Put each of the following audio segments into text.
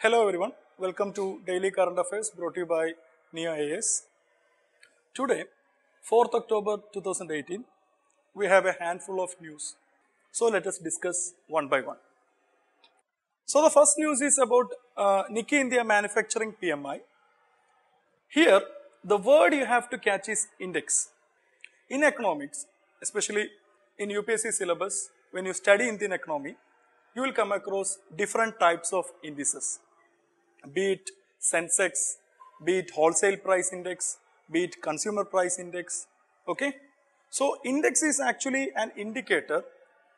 Hello everyone, welcome to Daily Current Affairs brought to you by Ekam IAS. Today, 4th October 2018, we have a handful of news. So let us discuss one by one. So the first news is about Nikkei India Manufacturing PMI. Here, the word you have to catch is index. In economics, especially in UPSC syllabus, when you study Indian economy, you will come across different types of indices. Be it Sensex, be it wholesale price index, be it consumer price index, okay. So index is actually an indicator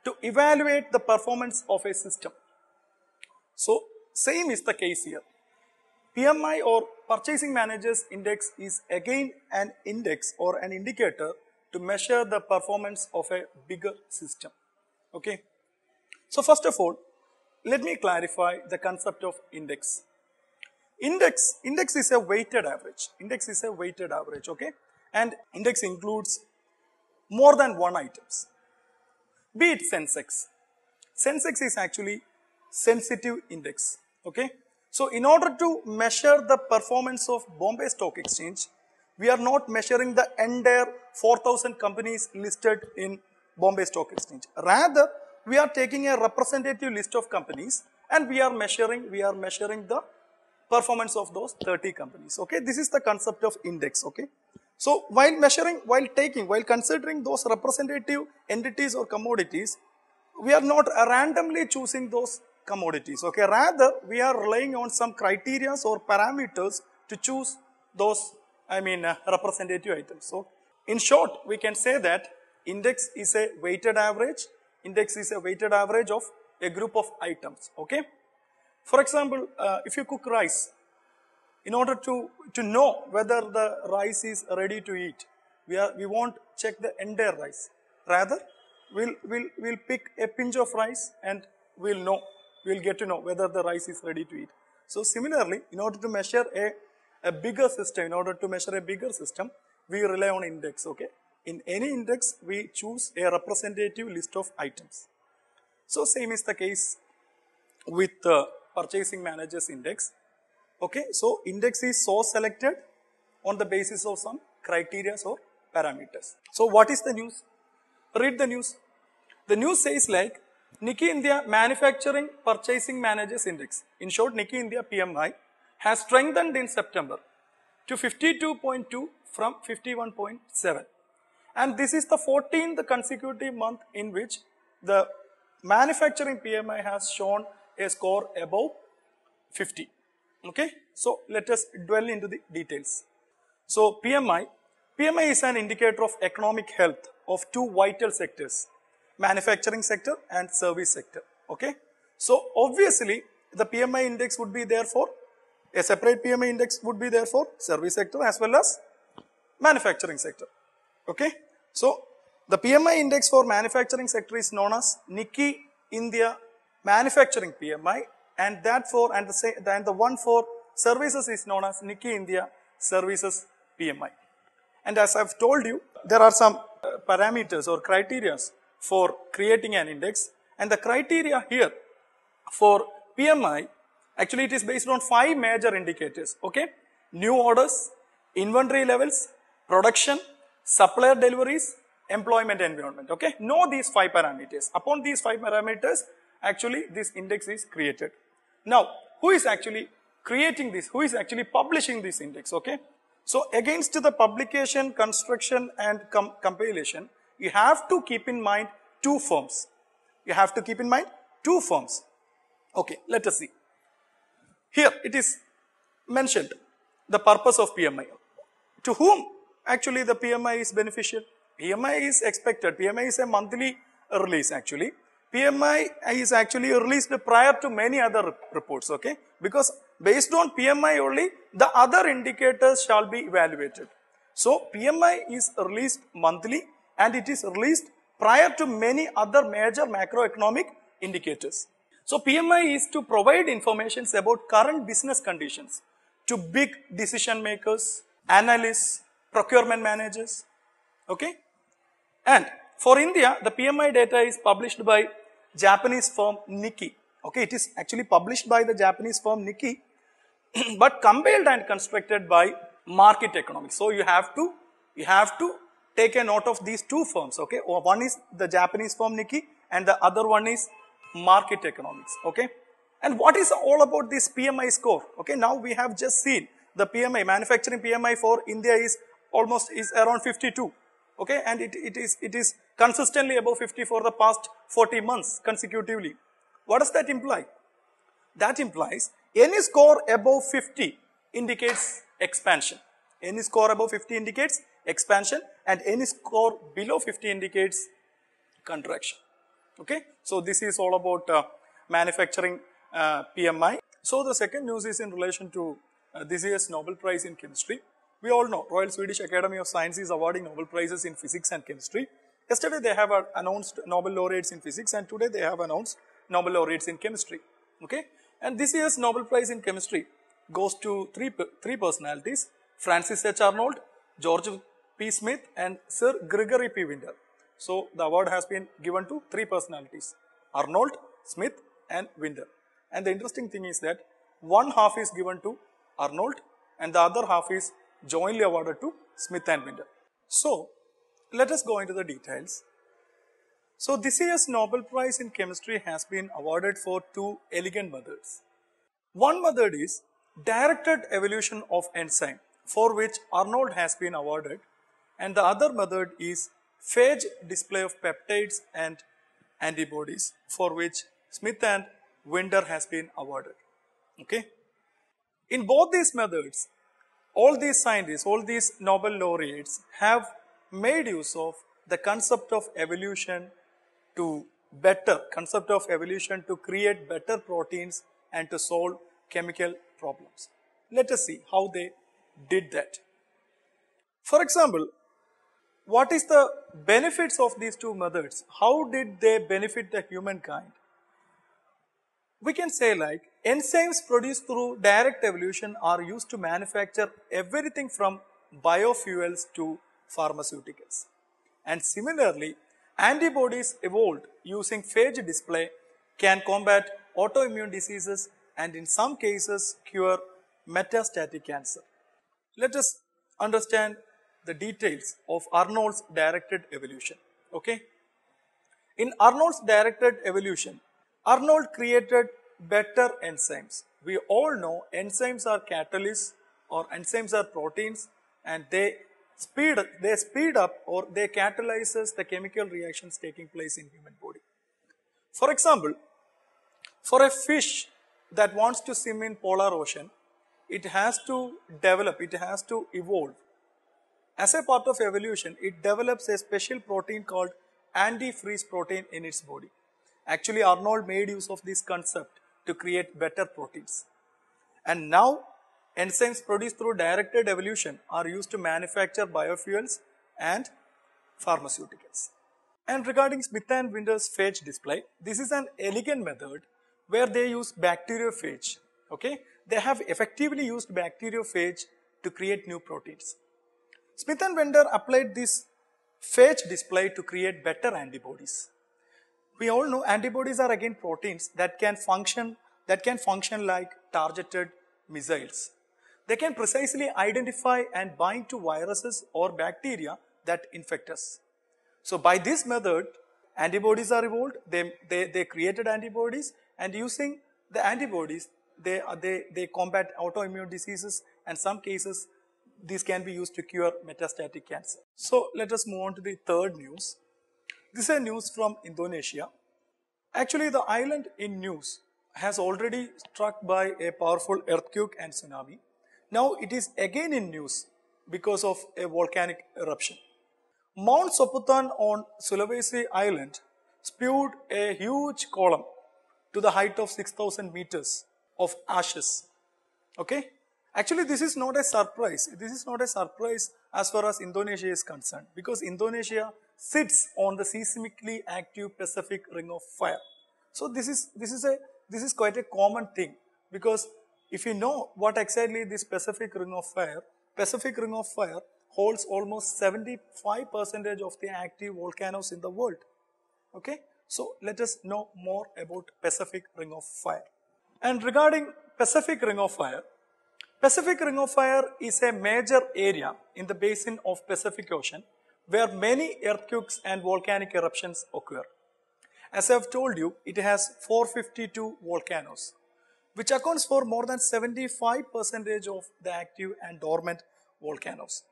to evaluate the performance of a system. So same is the case here. PMI or Purchasing Managers Index is again an index or an indicator to measure the performance of a bigger system, okay. So first of all, let me clarify the concept of index. Index is a weighted average. Index is a weighted average, okay? And index includes more than one items. Be it Sensex. Sensex is actually sensitive index, okay? So in order to measure the performance of Bombay Stock Exchange, we are not measuring the entire 4,000 companies listed in Bombay Stock Exchange. Rather, we are taking a representative list of companies and we are measuring the performance of those 30 companies, okay. This is the concept of index, okay. So while considering those representative entities or commodities, we are not randomly choosing those commodities, okay. Rather, we are relying on some criteria or parameters to choose those, representative items. So in short, we can say that index is a weighted average. Index is a weighted average of a group of items, okay. For example, if you cook rice, in order to know whether the rice is ready to eat, we won't check the entire rice. Rather, we'll pick a pinch of rice and we'll get to know whether the rice is ready to eat. So similarly, in order to measure a bigger system, we rely on index, okay. In any index, we choose a representative list of items. So same is the case with the Purchasing Managers Index, okay. So index is so selected on the basis of some criteria or parameters. So what is the news? Read the news. The news says like Nikkei India Manufacturing Purchasing Managers Index, in short Nikkei India PMI, has strengthened in September to 52.2 from 51.7. And this is the 14th consecutive month in which the manufacturing PMI has shown a score above 50, okay. So let us dwell into the details. So PMI is an indicator of economic health of two vital sectors, manufacturing sector and service sector, okay. So obviously the PMI index would be there for, a separate PMI index would be there for service sector as well as manufacturing sector, okay. So the PMI index for manufacturing sector is known as Nikkei India Manufacturing PMI, and the one for services is known as Nikkei India Services PMI. And as I've told you, there are some parameters or criteria for creating an index, and the criteria here for PMI, actually it is based on 5 major indicators, okay. New orders, inventory levels, production, supplier deliveries, employment environment, okay. Know these 5 parameters. Upon these 5 parameters, actually this index is created. Now, who is actually creating this? Who is actually publishing this index, okay? So against the publication, construction and compilation, you have to keep in mind 2 firms. Okay, let us see. Here it is mentioned the purpose of PMI. To whom actually the PMI is beneficial? PMI is expected. PMI is a monthly release actually. PMI is actually released prior to many other reports, okay. Because based on PMI only, the other indicators shall be evaluated. So PMI is released monthly and it is released prior to many other major macroeconomic indicators. So PMI is to provide information about current business conditions to big decision makers, analysts, procurement managers, okay. And for India, the PMI data is published by Japanese firm Nikkei Okay, it is actually published by the Japanese firm Nikkei, but compiled and constructed by market economics. So you have to take a note of these two firms. Okay, one is the Japanese firm Nikkei and the other one is market economics. Okay, and what is all about this PMI score? Okay, now we have just seen the PMI, manufacturing PMI for India is around 52. Okay, and it is consistently above 50 for the past 40 months consecutively. What does that imply? That implies any score above 50 indicates expansion. Any score above 50 indicates expansion and any score below 50 indicates contraction. Okay, so this is all about manufacturing PMI. So the second news is in relation to this year's Nobel Prize in Chemistry. We all know Royal Swedish Academy of Science is awarding Nobel Prizes in Physics and Chemistry. Yesterday they have announced Nobel laureates in Physics and today they have announced Nobel laureates in Chemistry. Okay, and this year's Nobel Prize in Chemistry goes to three personalities: Francis H. Arnold, George P. Smith and Sir Gregory P. Winter. So the award has been given to three personalities: Arnold, Smith and Winter. And the interesting thing is that one half is given to Arnold and the other half is jointly awarded to Smith and Winter. So let us go into the details. So this year's Nobel Prize in Chemistry has been awarded for two elegant methods. One method is directed evolution of enzyme, for which Arnold has been awarded, and the other method is phage display of peptides and antibodies, for which Smith and Winter has been awarded. Okay. In both these methods, all these scientists, all these Nobel laureates have made use of the concept of evolution to create better proteins and to solve chemical problems. Let us see how they did that. For example, what is the benefits of these two methods? How did they benefit the humankind? We can say like enzymes produced through direct evolution are used to manufacture everything from biofuels to pharmaceuticals. And similarly, antibodies evolved using phage display can combat autoimmune diseases and in some cases cure metastatic cancer. Let us understand the details of Arnold's directed evolution. Okay? In Arnold's directed evolution, Arnold created better enzymes. We all know enzymes are catalysts or enzymes are proteins and they speed up or they catalyzes the chemical reactions taking place in human body. For example, for a fish that wants to swim in polar ocean, it has to develop, it has to evolve. As a part of evolution, it develops a special protein called antifreeze protein in its body. Actually, Arnold made use of this concept to create better proteins. And now, enzymes produced through directed evolution are used to manufacture biofuels and pharmaceuticals. And regarding Smith and Winter's phage display, this is an elegant method where they use bacteriophage. Okay? They have effectively used bacteriophage to create new proteins. Smith and Winter applied this phage display to create better antibodies. We all know antibodies are again proteins that can function like targeted missiles. They can precisely identify and bind to viruses or bacteria that infect us. So by this method, antibodies are evolved, they created antibodies, and using the antibodies, they combat autoimmune diseases, and some cases these can be used to cure metastatic cancer. So let us move on to the third news. This is a news from Indonesia. Actually, the island in news has already struck by a powerful earthquake and tsunami. Now it is again in news because of a volcanic eruption. Mount Soputan on Sulawesi Island spewed a huge column to the height of 6,000 meters of ashes. Okay? Actually, this is not a surprise. This is not a surprise as far as Indonesia is concerned, because Indonesia sits on the seismically active Pacific Ring of Fire. So this is quite a common thing, because if you know what exactly this Pacific Ring of Fire holds almost 75% of the active volcanoes in the world. Okay, So let us know more about Pacific Ring of Fire. And regarding Pacific Ring of Fire, Pacific Ring of Fire is a major area in the basin of Pacific Ocean where many earthquakes and volcanic eruptions occur. As I have told you, it has 452 volcanoes, which accounts for more than 75% of the active and dormant volcanoes.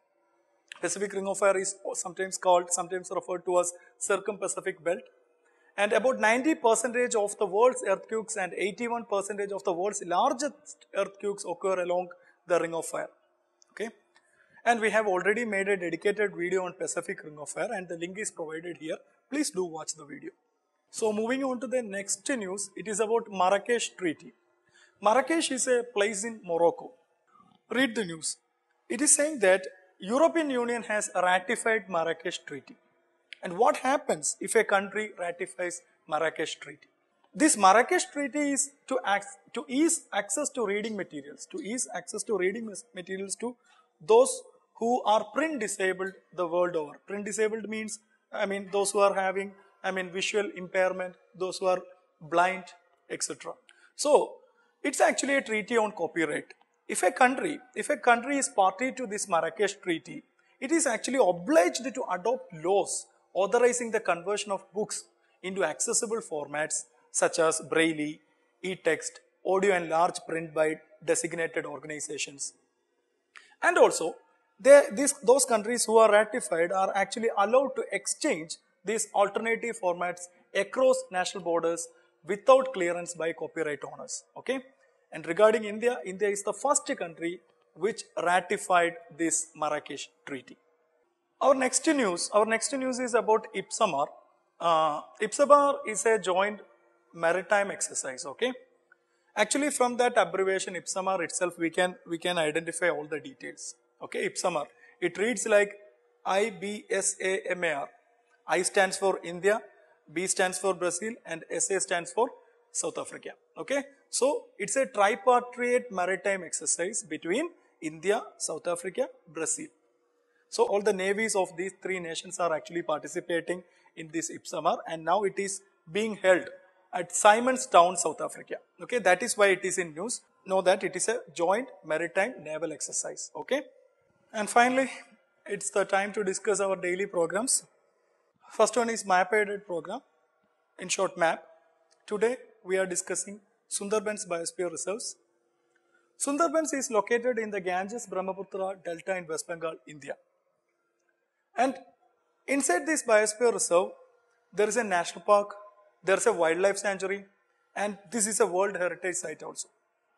Pacific Ring of Fire is sometimes referred to as Circum-Pacific Belt, and about 90% of the world's earthquakes and 81% of the world's largest earthquakes occur along the Ring of Fire. Okay, and we have already made a dedicated video on Pacific Ring of Fire, and the link is provided here. Please do watch the video. So moving on to the next news, it is about Marrakesh Treaty. Marrakesh is a place in Morocco. Read the news. It is saying that European Union has ratified Marrakesh Treaty. And what happens if a country ratifies Marrakesh Treaty? This Marrakesh Treaty is to ease access to reading materials, to those who are print disabled the world over. Print disabled means, those who are having, visual impairment, those who are blind, etc. So, it's actually a treaty on copyright. If a country is party to this Marrakesh Treaty, it is actually obliged to adopt laws authorizing the conversion of books into accessible formats such as Braille, e-text, audio and large print by designated organizations. And also, those countries who are ratified are actually allowed to exchange these alternative formats across national borders without clearance by copyright owners. Okay? And regarding India, India is the first country which ratified this Marrakesh Treaty. Our next news is about IPSAMR. IPSAMR is a joint maritime exercise. Okay, actually from that abbreviation IPSAMR itself, we can identify all the details. Okay, IPSAMR. It reads like IBSAMAR. I stands for India, B stands for Brazil, and SA stands for South Africa. Okay, so it's a tripartite maritime exercise between India, South Africa, Brazil. So all the navies of these three nations are actually participating in this IPSAMR, and now it is being held at Simonstown, South Africa. Okay, that is why it is in news. Know that it is a joint maritime naval exercise. Okay, and finally, it's the time to discuss our daily programs. First one is map aided program, in short MAP. Today we are discussing Sundarbans Biosphere Reserves. Sundarbans is located in the Ganges-Brahmaputra Delta in West Bengal, India. And inside this biosphere reserve, there is a national park, there is a wildlife sanctuary, and this is a World Heritage Site also.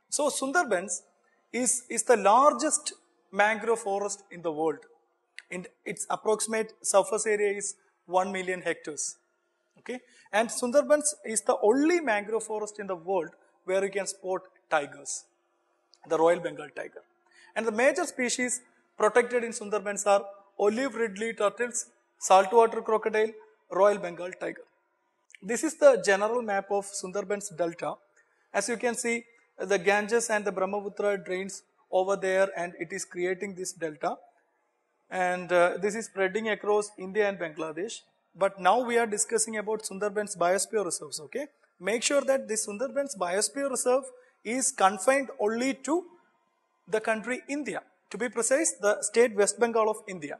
So Sundarbans is the largest mangrove forest in the world. And its approximate surface area is 1 million hectares. Okay, and Sundarbans is the only mangrove forest in the world where you can spot tigers, the Royal Bengal tiger. And the major species protected in Sundarbans are olive ridley turtles, saltwater crocodile, Royal Bengal tiger. This is the general map of Sundarbans Delta. As you can see, the Ganges and the Brahmaputra drains over there, and it is creating this delta. And this is spreading across India and Bangladesh. But now we are discussing about Sundarbans Biosphere Reserves. Okay, make sure that this Sundarbans Biosphere Reserve is confined only to the country India. To be precise, the state West Bengal of India.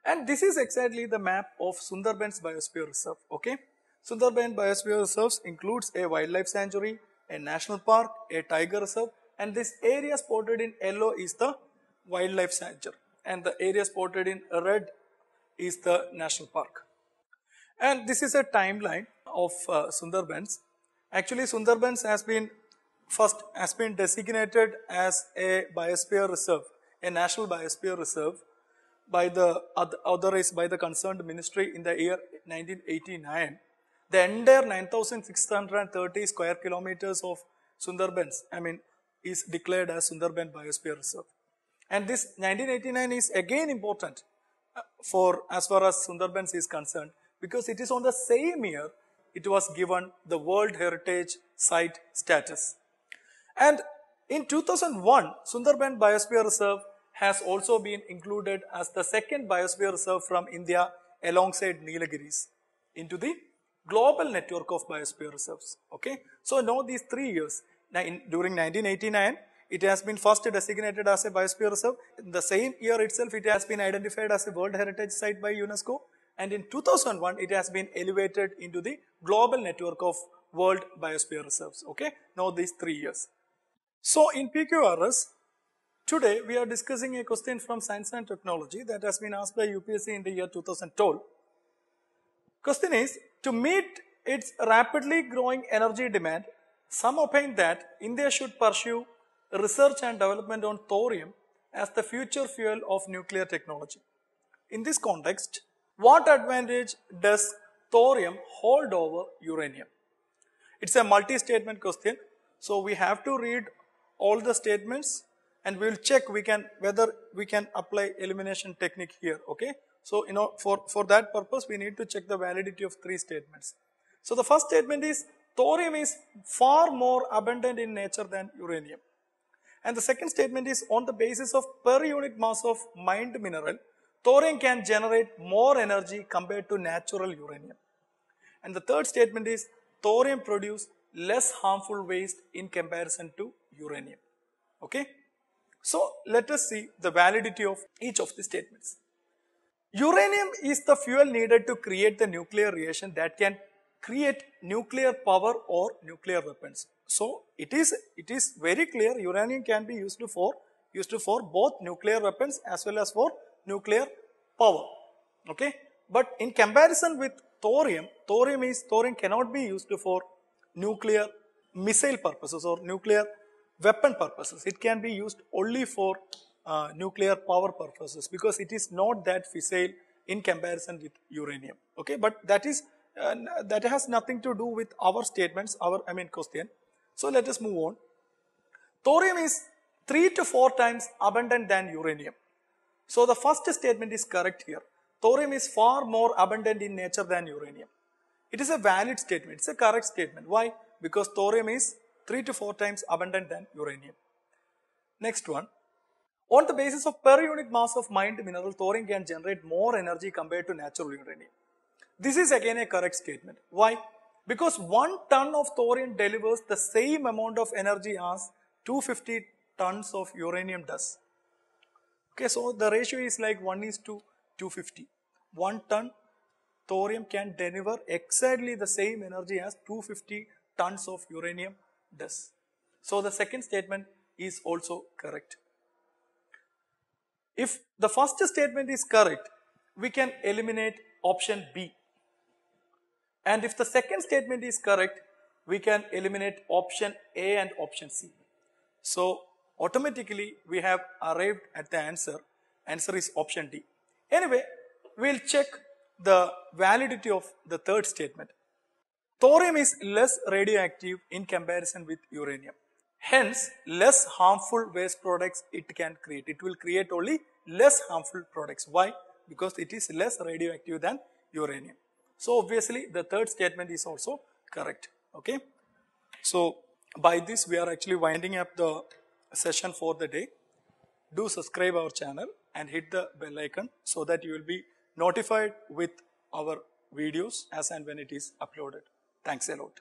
And this is exactly the map of Sundarbans Biosphere Reserve. Okay, Sundarbans Biosphere Reserves includes a wildlife sanctuary, a national park, a tiger reserve, and this area spotted in yellow is the wildlife sanctuary, and the area spotted in red is the national park. And this is a timeline of Sundarbans. Actually, Sundarbans has been designated as a biosphere reserve, a national biosphere reserve, by the authorized by the concerned ministry in the year 1989. The entire 9,630 square kilometers of Sundarbans, is declared as Sundarban Biosphere Reserve. And this 1989 is again important for as far as Sundarbans is concerned, because it is on the same year it was given the World Heritage Site status. And in 2001, Sundarban Biosphere Reserve has also been included as the second biosphere reserve from India alongside Nilgiris into the global network of biosphere reserves. Okay, so now these 3 years. Now during 1989, it has been first designated as a biosphere reserve. In the same year itself, it has been identified as a World Heritage Site by UNESCO. And in 2001, it has been elevated into the global network of World Biosphere Reserves. Okay, now these 3 years. So in PQRS, today we are discussing a question from Science and Technology that has been asked by UPSC in the year 2012. Question is, to meet its rapidly growing energy demand, some opine that India should pursue research and development on thorium as the future fuel of nuclear technology. In this context, what advantage does thorium hold over uranium? It's a multi-statement question, so we have to read all the statements and we will check whether we can apply elimination technique here. Okay, so for that purpose we need to check the validity of 3 statements. So the first statement is thorium is far more abundant in nature than uranium, and the second statement is on the basis of per unit mass of mined mineral, thorium can generate more energy compared to natural uranium. And the third statement is thorium produces less harmful waste in comparison to uranium. Okay, so let us see the validity of each of the statements. Uranium is the fuel needed to create the nuclear reaction that can create nuclear power or nuclear weapons. So it is very clear uranium can be used for both nuclear weapons as well as for nuclear power. Okay, but in comparison with thorium cannot be used for nuclear missile purposes or nuclear weapon purposes. It can be used only for nuclear power purposes because it is not that fissile in comparison with uranium. Okay, but that has nothing to do with our statements, question. So let us move on. Thorium is 3 to 4 times abundant than uranium. So the first statement is correct here. Thorium is far more abundant in nature than uranium. It is a valid statement. It's a correct statement. Why? Because thorium is 3 to 4 times abundant than uranium. Next one. On the basis of per unit mass of mined mineral, thorium can generate more energy compared to natural uranium. This is again a correct statement. Why? Because 1 ton of thorium delivers the same amount of energy as 250 tons of uranium does. Okay, so the ratio is like 1:250. 1 ton thorium can deliver exactly the same energy as 250 tons of uranium does. So the second statement is also correct. If the first statement is correct, we can eliminate option B. And if the second statement is correct, we can eliminate option A and option C. So automatically we have arrived at the answer. Answer is option D. Anyway, we'll check the validity of the third statement. Thorium is less radioactive in comparison with uranium. Hence, less harmful waste products it can create. It will create only less harmful products. Why? Because it is less radioactive than uranium. So obviously the third statement is also correct. Okay. So by this we are actually winding up the session for the day. Do subscribe our channel and hit the bell icon so that you will be notified with our videos as and when it is uploaded. Thanks a lot.